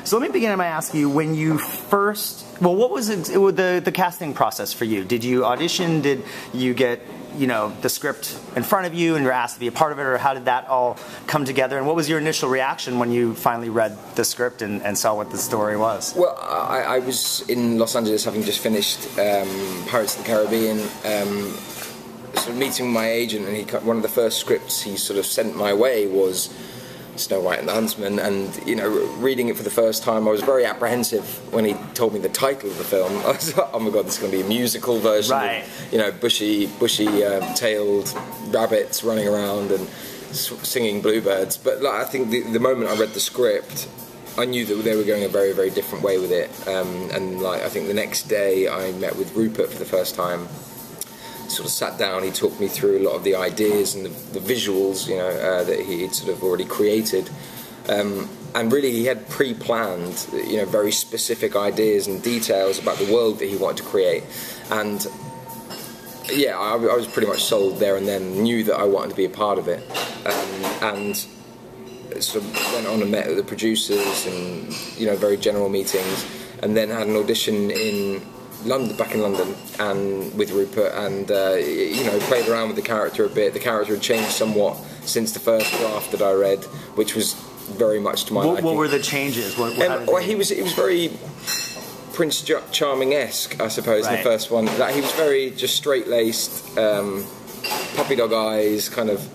So let me begin by asking you, when you first, well, what was the casting process for you? Did you audition? Did you get, you know, the script in front of you and you're asked to be a part of it, or how did that all come together? And what was your initial reaction when you finally read the script and saw what the story was? Well, I was in Los Angeles having just finished Pirates of the Caribbean, sort of meeting my agent, and one of the first scripts he sort of sent my way was Snow White and the Huntsman, and you know, reading it for the first time, I was very apprehensive when he told me the title of the film. I was like, oh my god, this is going to be a musical version, right? Of, you know, bushy-tailed rabbits running around and singing bluebirds. But like, I think the moment I read the script, I knew that they were going a very, very different way with it. And like, I think the next day I met with Rupert for the first time. Sort of sat down, he talked me through a lot of the ideas and the visuals, you know, that he'd sort of already created, and really he had pre-planned, you know, very specific ideas and details about the world that he wanted to create. And yeah, I was pretty much sold there and then, knew that I wanted to be a part of it, and sort of went on and met with the producers and, you know, very general meetings, and then had an audition in London, back in London, and with Rupert, and you know, played around with the character a bit. The character had changed somewhat since the first draft that I read, which was very much to my liking. What were the changes? Well, he was very Prince Charming-esque, I suppose, right, in the first one. That he was very just straight-laced, puppy dog eyes, kind of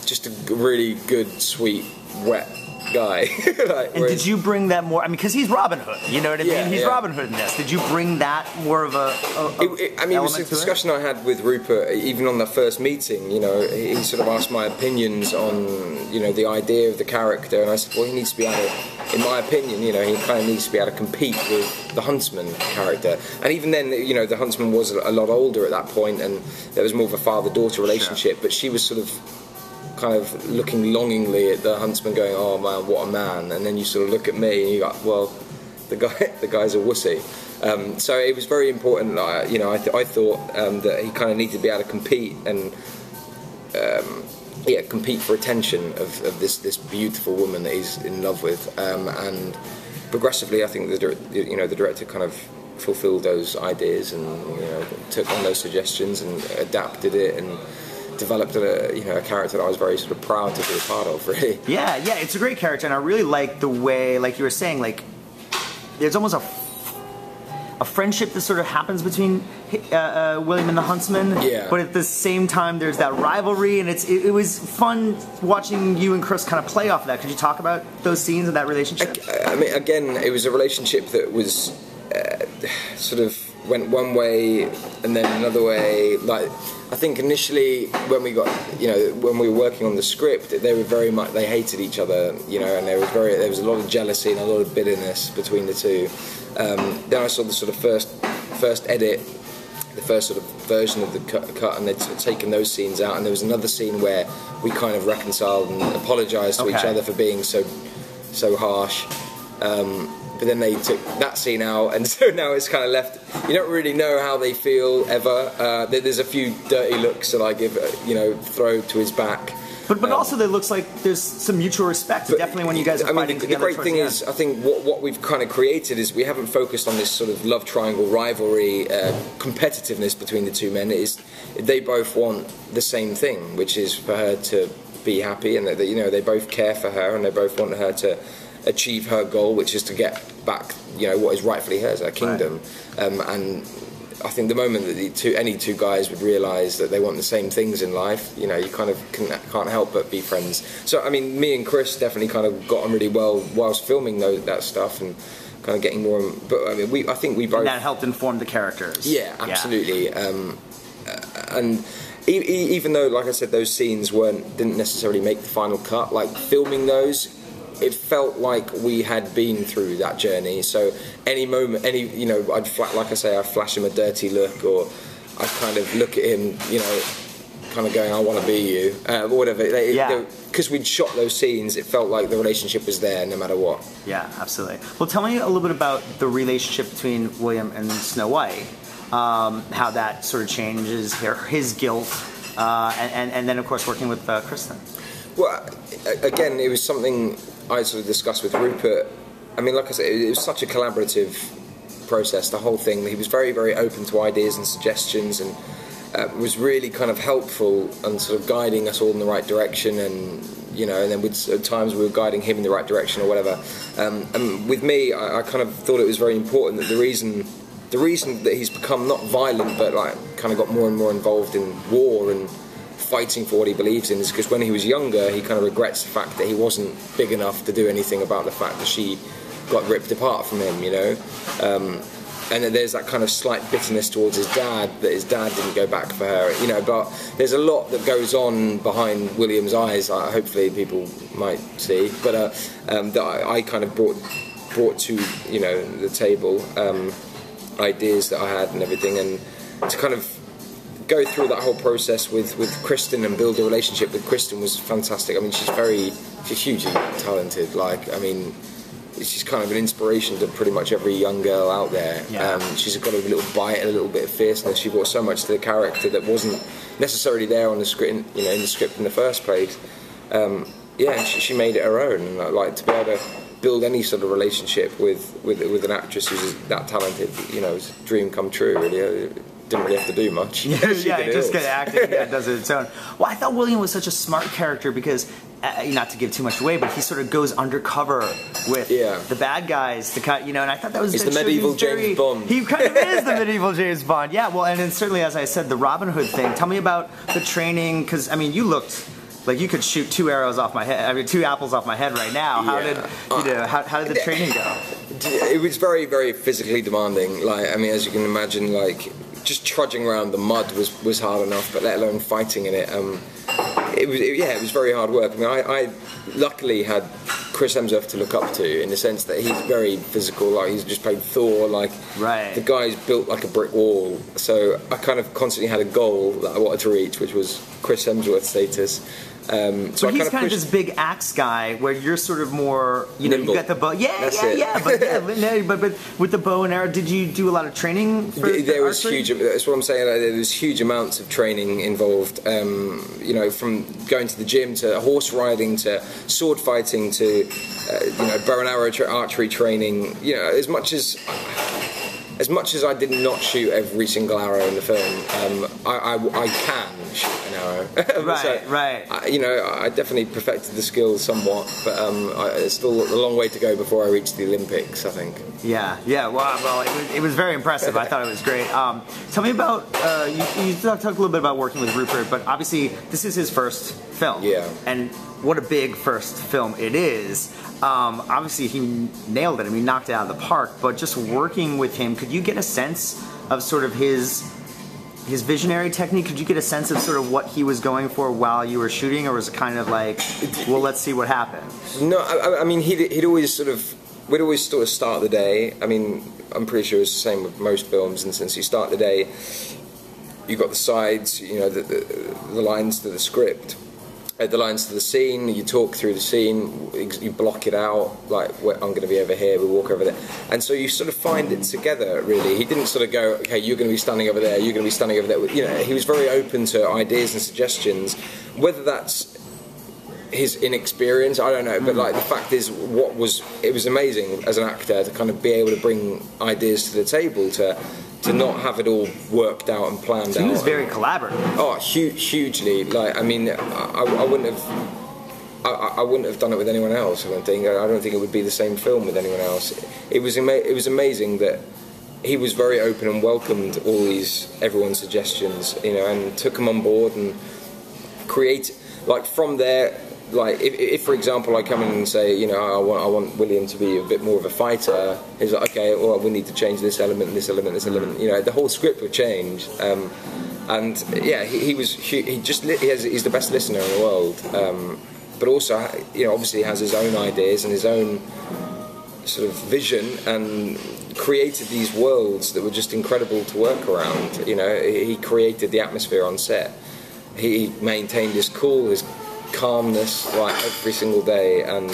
just a really good, sweet, wet guy. Like, and did you bring that more? I mean, because he's Robin Hood, you know what I mean? Yeah, he's Robin Hood in this. Did you bring that more of a I mean, it was a discussion I had with Rupert, even on the first meeting. You know, he sort of asked my opinions on, you know, the idea of the character, and I said, well, he needs to be able to, in my opinion, you know, he kind of needs to be able to compete with the Huntsman character. And even then, you know, the Huntsman was a lot older at that point, and there was more of a father-daughter relationship, but she was sort of kind of looking longingly at the Huntsman, going, "Oh man, what a man!" And then you sort of look at me, and you go, "Well, the guy's a wussy." So it was very important. You know, I thought that he kind of needed to be able to compete and compete for attention of this beautiful woman that he's in love with. And progressively, I think the director kind of fulfilled those ideas and, you know, took on those suggestions and adapted it and developed a character that I was very sort of proud to be a part of, really. Yeah, it's a great character, and I really like the way, like you were saying, like there's almost a friendship that sort of happens between William and the Huntsman. Yeah. But at the same time, there's that rivalry, and it was fun watching you and Chris kind of play off of that. Could you talk about those scenes and that relationship? I mean, again, it was a relationship that was sort of went one way and then another way. Like, I think initially when we were working on the script, they were very much, they hated each other, you know, and there was a lot of jealousy and a lot of bitterness between the two. Then I saw the sort of first edit, the first sort of version of the cut, and they'd sort of taken those scenes out, and there was another scene where we kind of reconciled and apologised to each other for being so harsh. But then they took that scene out, and so now it's kind of left. You don't really know how they feel ever. There's a few dirty looks that I give, you know, throw to his back. But also, there looks like there's some mutual respect. But definitely, when you guys are fighting together. The great thing is, I think what we've kind of created is we haven't focused on this sort of love triangle rivalry, competitiveness between the two men. They both want the same thing, which is for her to be happy, and that, you know, they both care for her, and they both want her to achieve her goal, which is to get back, you know, what is rightfully hers, her kingdom. Right. And I think the moment that any two guys would realise that they want the same things in life, you know, you kind of can't help but be friends. So I mean, me and Chris definitely kind of got on really well whilst filming that stuff and kind of getting more. But I mean, I think we both. And that helped inform the characters. Yeah, absolutely. Yeah. And even though, like I said, those scenes didn't necessarily make the final cut, like filming those, it felt like we had been through that journey. So any moment, you know, I'd flash him a dirty look, or I'd kind of look at him, you know, kind of going, "I want to be you," or whatever. Because we'd shot those scenes, it felt like the relationship was there no matter what. Yeah, absolutely. Well, tell me a little bit about the relationship between William and Snow White. How that sort of changes his guilt, and then of course working with Kristin. Well, again, it was something I sort of discussed with Rupert I mean, like I said, it was such a collaborative process, the whole thing. He was very, very open to ideas and suggestions, and was really kind of helpful and sort of guiding us all in the right direction, and you know, and then at times we were guiding him in the right direction or whatever. And with me, I kind of thought it was very important that the reason that he's become not violent, but like kind of got more and more involved in war and fighting for what he believes in, is because when he was younger, he kind of regrets the fact that he wasn't big enough to do anything about the fact that she got ripped apart from him, you know. And then there's that kind of slight bitterness towards his dad, that his dad didn't go back for her, you know. But there's a lot that goes on behind William's eyes, hopefully people might see, but that I kind of brought to, you know, the table, ideas that I had and everything, and to kind of go through that whole process with Kristin and build a relationship with Kristin was fantastic. I mean, she's hugely talented. Like, I mean, she's kind of an inspiration to pretty much every young girl out there. Yeah. She's got a little bite and a little bit of fierceness. She brought so much to the character that wasn't necessarily there on the script, you know, in the script in the first place. Yeah, she made it her own. And like, to be able to build any sort of relationship with an actress who's that talented, you know, it's a dream come true, really. Didn't really have to do much. Yeah, just get acting. Yeah, it does it its own. Well, I thought William was such a smart character because, not to give too much away, but he sort of goes undercover with the bad guys to cut, you know. And I thought that was the medieval James Bond. He kind of is the medieval James Bond. Yeah. Well, and then certainly, as I said, the Robin Hood thing. Tell me about the training, because I mean, you looked like you could shoot 2 arrows off my head. I mean, 2 apples off my head right now. How did the training go? It was very, very physically demanding. Like, I mean, as you can imagine, like, just trudging around the mud was hard enough, but let alone fighting in it. It was very hard work. I mean, I luckily had Chris Hemsworth to look up to, in the sense that he's very physical. Like, he's just played Thor. Like, the guy's built like a brick wall. So I kind of constantly had a goal that I wanted to reach, which was Chris Hemsworth status. So but he's kind of this big axe guy, where you're sort of more, you know, you got the bow. But with the bow and arrow, did you do a lot of training? There was huge. That's what I'm saying. There was huge amounts of training involved. You know, from going to the gym to horse riding to sword fighting to you know, bow and arrow archery training. You know, as much as I did not shoot every single arrow in the film, I can shoot an arrow. Right. You know, I definitely perfected the skills somewhat, but it's still a long way to go before I reach the Olympics, I think. Yeah. Well, it was very impressive. I thought it was great. Tell me about, you talked a little bit about working with Rupert, but obviously this is his first film. Yeah. And what a big first film it is. Obviously he nailed it. I mean, knocked it out of the park. But just working with him, could you get a sense of sort of his visionary technique? Could you get a sense of sort of what he was going for while you were shooting, or was it kind of like, well, let's see what happens? No, I mean, we'd always sort of start the day. I mean, I'm pretty sure it's the same with most films, and since you start the day, you've got the sides, you know, the lines to the script. The lines to the scene, you talk through the scene, you block it out, like, I'm going to be over here, we walk over there. And so you sort of find it together, really. He didn't sort of go, okay, you're going to be standing over there, you're going to be standing over there. You know, he was very open to ideas and suggestions. Whether that's his inexperience, I don't know, but like, the fact is, it was amazing as an actor to kind of be able to bring ideas to the table, to not have it all worked out and planned out. He was very collaborative. Oh, hugely. Like, I mean, I wouldn't have done it with anyone else. I don't think it would be the same film with anyone else. It was amazing that he was very open and welcomed everyone's suggestions, you know, and took them on board and create, like, from there. Like, if for example I come in and say, you know, I want William to be a bit more of a fighter, he's like, okay, well, we need to change this element, this element, this element. You know, the whole script would change. And yeah, he's the best listener in the world. But also, you know, obviously he has his own ideas and his own sort of vision, and created these worlds that were just incredible to work around. You know, he created the atmosphere on set. He maintained his cool, his calmness, like, every single day, and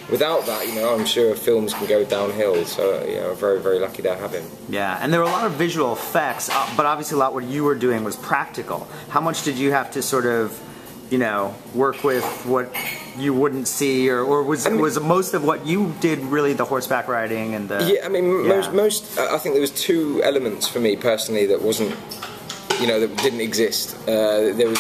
without that, you know, I'm sure films can go downhill. So, you know, very, very lucky to have him. Yeah, and there were a lot of visual effects, but obviously a lot what you were doing was practical. How much did you have to sort of, you know, work with what you wouldn't see, or was most of what you did really the horseback riding and the? Yeah, I mean, most. I think there was two elements for me personally that wasn't, that didn't exist. There was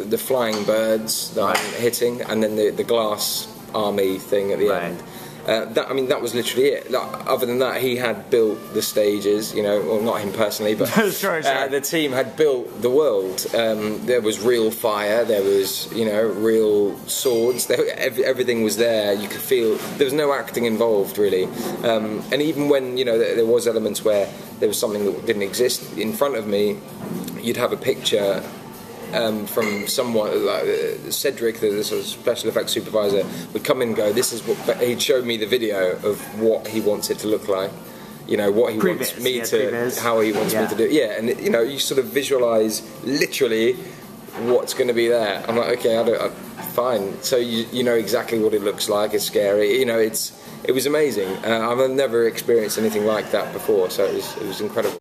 the flying birds that I'm hitting, and then the glass army thing at the end. That was literally it. Other than that, he had built the stages, well, not him personally, but sure. The team had built the world. There was real fire, there was, real swords, everything was there. You could feel, there was no acting involved, really. And even when, there was elements where there was something that didn't exist in front of me, you'd have a picture from someone like Cedric, the sort of special effects supervisor, would come in and go, this is what, he'd show me the video of what he wants it to look like, what he wants me to, how he wants me to do it. Yeah, and you sort of visualize literally what's going to be there. I'm like, okay, fine. So you know exactly what it looks like. It's scary. It was amazing. I've never experienced anything like that before, so it was incredible.